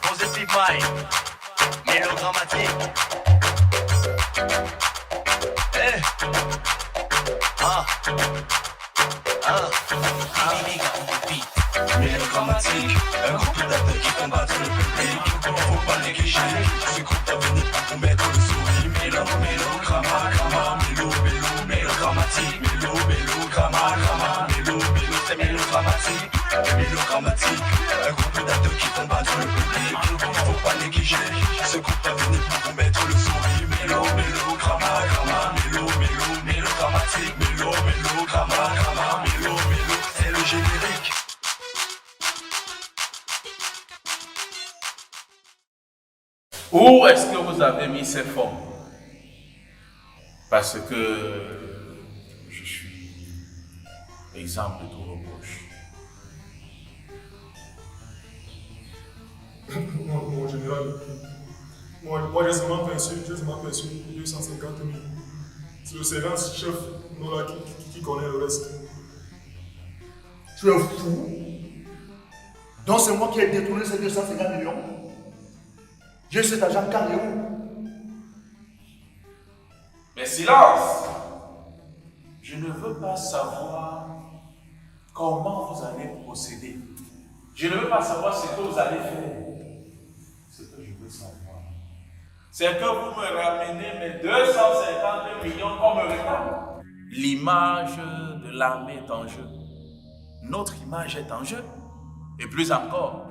Positive mind, mélodrammatique. Mélodrammatique, un groupe d'acteurs qui font battre le public. Faut pas négliger, ce groupe a venu pour vous mettre le sourire. Mélodrammatique, c'est mélodrammatique. Mélodrammatique, un groupe d'acteurs qui font battre le public. Faut pas négliger, ce groupe a venu pour vous mettre le sourire. Mélodrammatique, c'est le générique. Où est-ce que vous avez mis ces fonds? Parce que je suis exempt de tout reproche. Mon général, moi j'ai seulement perçu 250 000. C'est le sergent-chef qui connaît le reste. Tu es fou? Donc c'est moi qui ai détourné ces 250 millions? J'ai cet argent carré où? Mais silence! Je ne veux pas savoir comment vous allez procéder. Je ne veux pas savoir ce que vous allez faire. Ce que je veux savoir, c'est que vous me ramenez mes 250 millions comme retard. L'image de l'armée est en jeu. Notre image est en jeu. Et plus encore,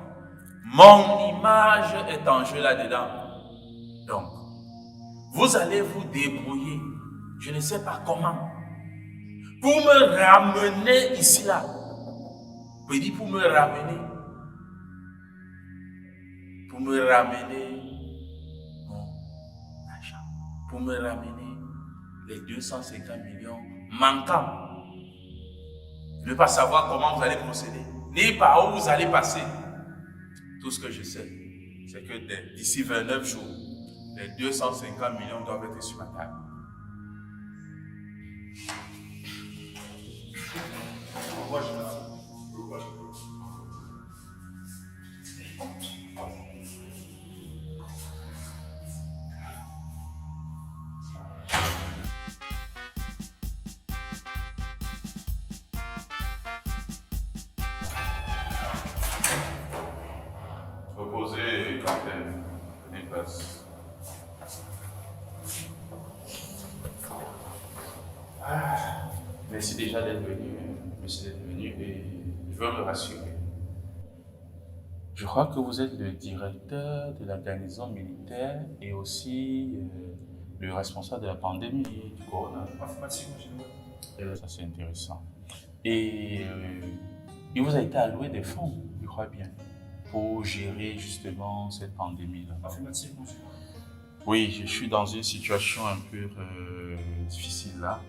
mon image est en jeu là-dedans. Donc, vous allez vous débrouiller, je ne sais pas comment, pour me ramener ici là. Je dis pour me ramener mon argent, pour me ramener les 250 millions manquants. Je ne veux pas savoir comment vous allez procéder, ni par où vous allez passer. Tout ce que je sais, c'est que d'ici 29 jours, les 250 millions doivent être sur ma table. Pourquoi je Reposez, capitaine. Prenez place. Merci déjà d'être venu. Merci d'être venu et je veux me rassurer. Je crois que vous êtes le directeur de la garnison militaire et aussi le responsable de la pandémie du corona. Affirmatif, mon général. Ça, c'est intéressant. Et il vous a été alloué des fonds, je crois bien, pour gérer justement cette pandémie-là. Affirmatif, mon général. Oui, je suis dans une situation un peu difficile là.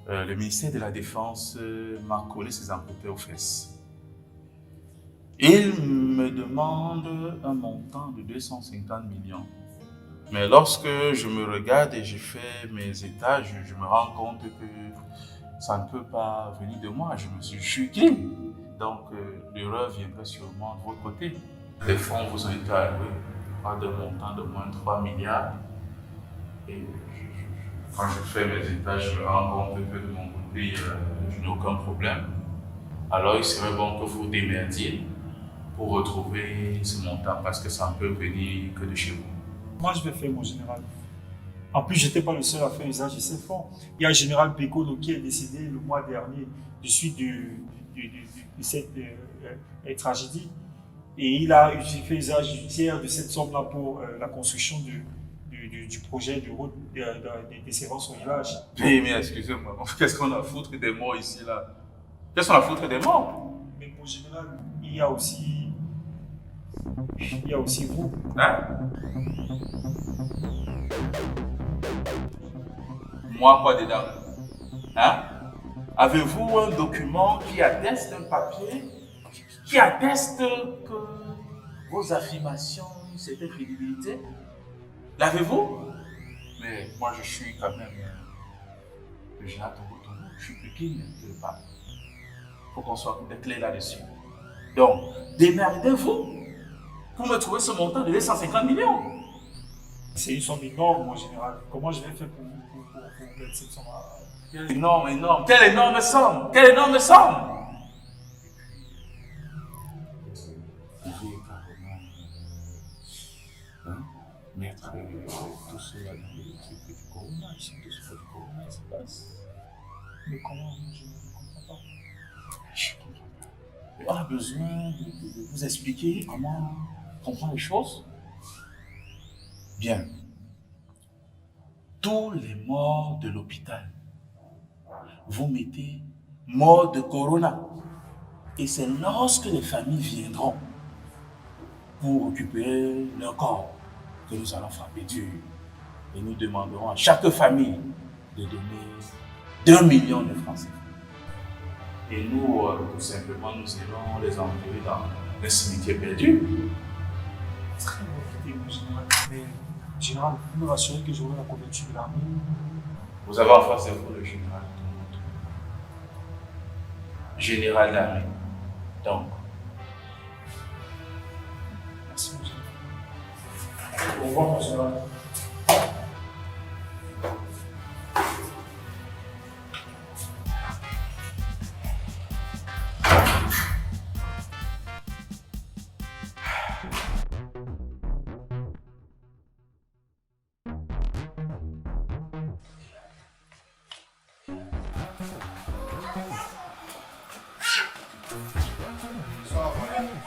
Le ministère de la Défense m'a collé ses amputés aux fesses. Il me demande un montant de 250 millions. Mais lorsque je me regarde et je fais mes états, je me rends compte que ça ne peut pas venir de moi. Je suis clean. Donc l'erreur viendrait sûrement de votre côté. Les fonds vous ont été alloués par de montant de moins de 3 milliards. Et quand je fais mes états, je me rends compte que de mon côté, je n'ai aucun problème. Alors il serait bon que vous démerdiez pour retrouver ce montant parce que ça ne peut venir que de chez vous. Moi, je vais faire, mon général. En plus, je n'étais pas le seul à faire usage de ces fonds. Il y a le général Pécono qui est décédé le mois dernier de suite de cette tragédie. Et il a fait usage du tiers de cette somme-là pour la construction du projet de route des séances au village. Mais excusez-moi, qu'est-ce qu'on a à foutre des morts ici là? Qu'est-ce qu'on a à foutre des morts? Mais mon général, il y a aussi vous. Hein? Moi quoi dedans? Hein? Avez-vous un document qui atteste, un papier, qui atteste que vos affirmations ont une certaine crédibilité? L'avez-vous? Mais moi je suis quand même le général Togo, je suis plus clean quelque part. Il faut qu'on soit clair là-dessus. Donc, démerdez-vous pour me trouver ce montant de 250 millions. C'est une somme énorme, mon général. Comment je vais faire pour mettre cette somme à... Quelle énorme. Quelle énorme somme. Quelle énorme somme. Mettre tout cela dans le truc du corona, ils sont tous pour le corona, ça passe. Mais comment? Je ne comprends pas. On a besoin de vous expliquer comment comprendre les choses. Bien. Tous les morts de l'hôpital, vous mettez mort de corona. Et c'est lorsque les familles viendront pour récupérer leur corps que nous allons frapper dur. Et nous demanderons à chaque famille de donner 2 millions de francs CFA. Et nous, tout simplement, nous irons les envoyer dans le cimetière perdu. Très bien idée, mon général. Mais, général, vous me rassurez que j'aurai la couverture de l'armée? Vous avez en face de vous le général de tout le monde. Général d'armée. Donc, Merci, mon général. Au revoir, mon général.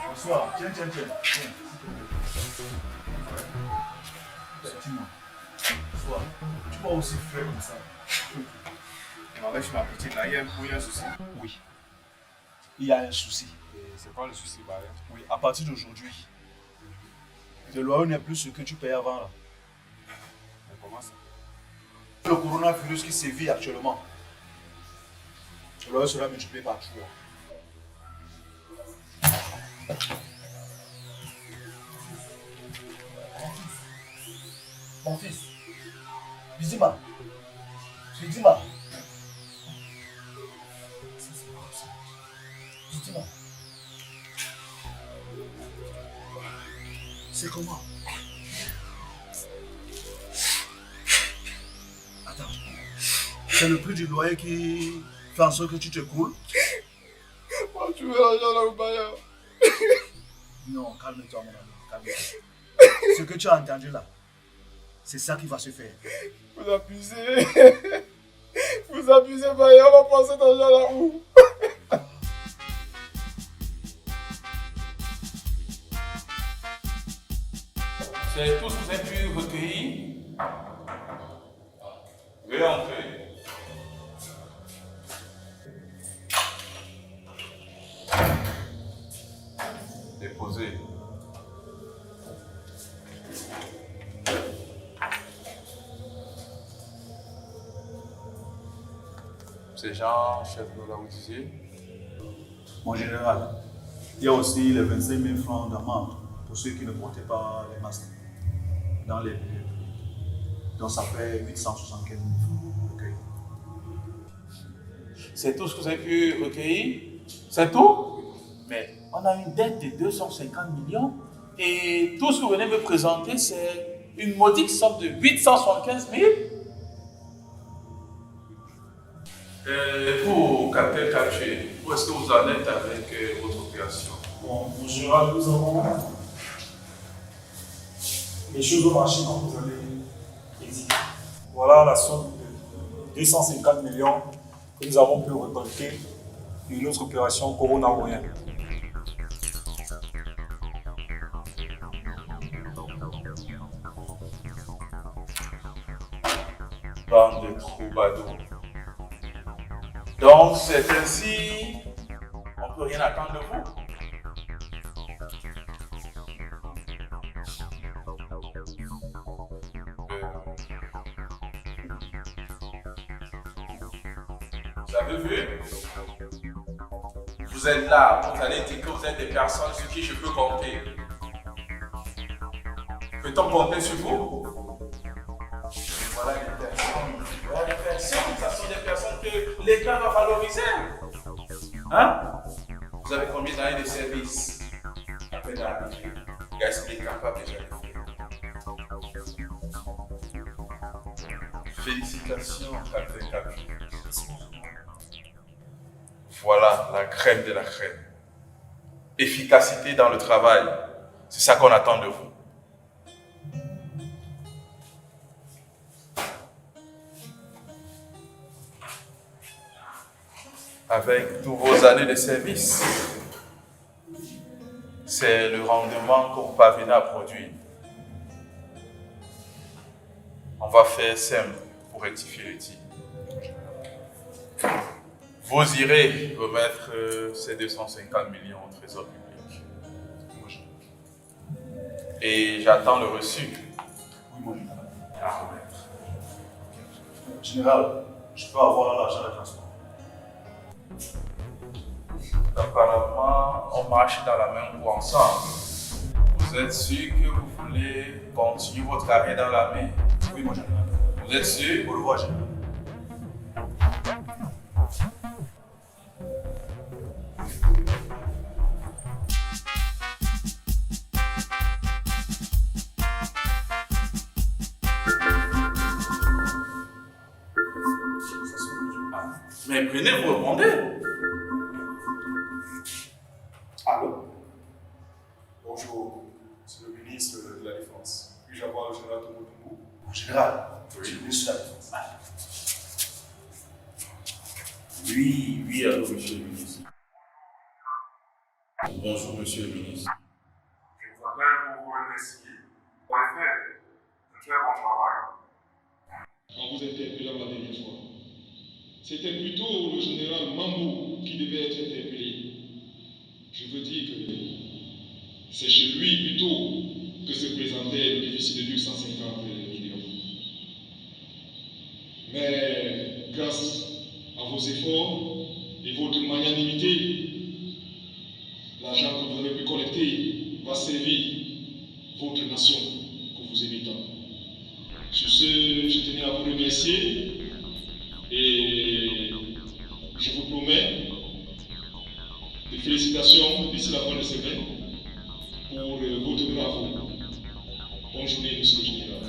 Bonsoir. Tiens. Dis-moi. Bonsoir. Tu vas aussi faire comme ça. Avec ma petite là, il y a un souci. Oui. Il y a un souci. Et c'est quoi le souci, Bayer? Oui, à partir d'aujourd'hui, le loyer n'est plus ce que tu payais avant là. Mais comment ça? Le coronavirus qui sévit actuellement. Le loyer sera multiplié par 3. Mon fils, Bizima. Bizima. C'est comment? Attends. C'est le prix du loyer qui fait en sorte que tu te coules? Moi, tu veux l'argent là au Bayer? Non, calme-toi, mon ami. Calme-toi. Ce que tu as entendu là, c'est ça qui va se faire. Vous abusez. Vous abusez, Bayer. On va passer cet argent là où? c'est tout ce que vous avez pu recueillir. Veuillez entrer. Déposez. C'est Jean, chef de la disiez. Mon général, il y a aussi les 25 000 francs d'amende pour ceux qui ne portaient pas les masques dans les lieux. Donc ça fait 875 000 francs recueillis. C'est tout ce que vous avez pu recueillir? C'est tout? Mais on a une dette de 250 millions et tout ce que vous venez me présenter, c'est une modique somme de 875 000. Pour Captain Caché, où est-ce que vous en êtes avec votre opération? Bon, mon général, nous avons... Les choses ont marché comme vous avez dit. Voilà la somme de 250 millions que nous avons pu récolter de notre opération Corona Orient. Bande de troubadours. Donc c'est ainsi, on ne peut rien attendre de vous. Vous avez vu? Vous êtes là, vous allez dire que vous êtes des personnes sur qui je peux compter. Peut-on compter sur vous? Et voilà les personnes. Voilà les personnes, ça sont des personnes que l'État va valoriser. Hein? Vous avez combien d'années de service? À peine arrivé. Est-ce qu'il est capable déjà de faire? Félicitations, Captain Capi. Voilà la crème de la crème. Efficacité dans le travail. C'est ça qu'on attend de vous. Avec tous vos années de service, c'est le rendement que vous parvenez à produire. On va faire simple pour rectifier le tir. Vous irez remettre ces 250 millions au trésor public. Et j'attends le reçu. Oui, mon général. À remettre. Général, je peux avoir l'argent de transport. Apparemment, on marche dans la même roue ensemble. Vous êtes sûr que vous voulez continuer votre carrière dans l'armée? Oui, mon général. Vous êtes sûr? Au revoir, général. Mais prenez, vous répondez. Allô? Bonjour, monsieur le ministre de la Défense. Puis-je avoir le général Tomotumbu? Mon général, je suis ministre de la Défense. Oui, allô, monsieur le ministre. Bonjour, monsieur le ministre. Je vous appelle pour vous remercier. Pour faire un très bon travail. En vous interpellant la dernière fois, c'était plutôt le général Mambo qui devait être interpellé. Je veux dire que c'est chez lui plutôt que se présentait le déficit de 250 millions. Mais grâce à vos efforts et votre magnanimité, l'argent que vous avez pu collecter va servir votre nation que vous aimez tant. Sur ce, je tenais à vous remercier et je vous promets des félicitations d'ici la fin de semaine pour votre bravo. Bonne journée, monsieur le général.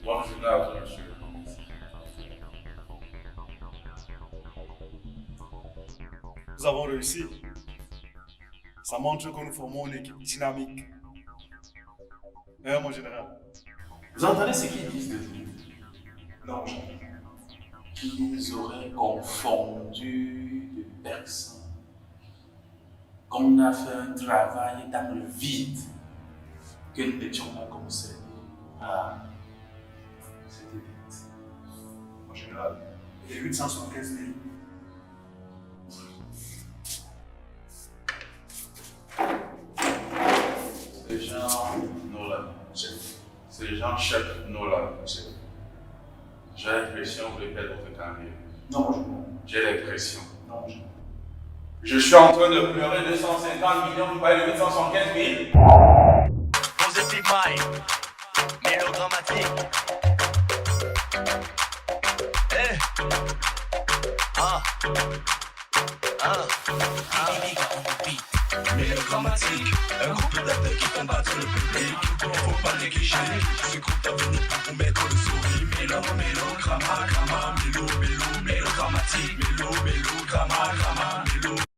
Bonne journée à vous, monsieur. Nous avons réussi. Ça montre que nous formons une équipe dynamique. Hein, mon général? Vous entendez ce qu'ils disent de nous? Non, général. Qu'ils auraient confondu de personnes. Qu'on a fait un travail dans le vide. Que nous n'étions pas comme ça. Ah, c'était bête. Mon général, il y a 875 000. Ces gens, Nolan. Ces gens chef Nolan. J'ai l'impression que vous voulez perdre votre carrière. Non, mon général. J'ai l'impression. Non, mon général. Je suis en train de pleurer 250 millions, vous parlez de 875 000. Positive mind, mélodramatique. Eh, mélodramatique, un groupe d'acteurs qui combattent le public. Faut pas négliger, ce groupe est venu pour vous mettre le sourire. Mélodramatique, mélo, mélodramatique, mélo, mélodramatique.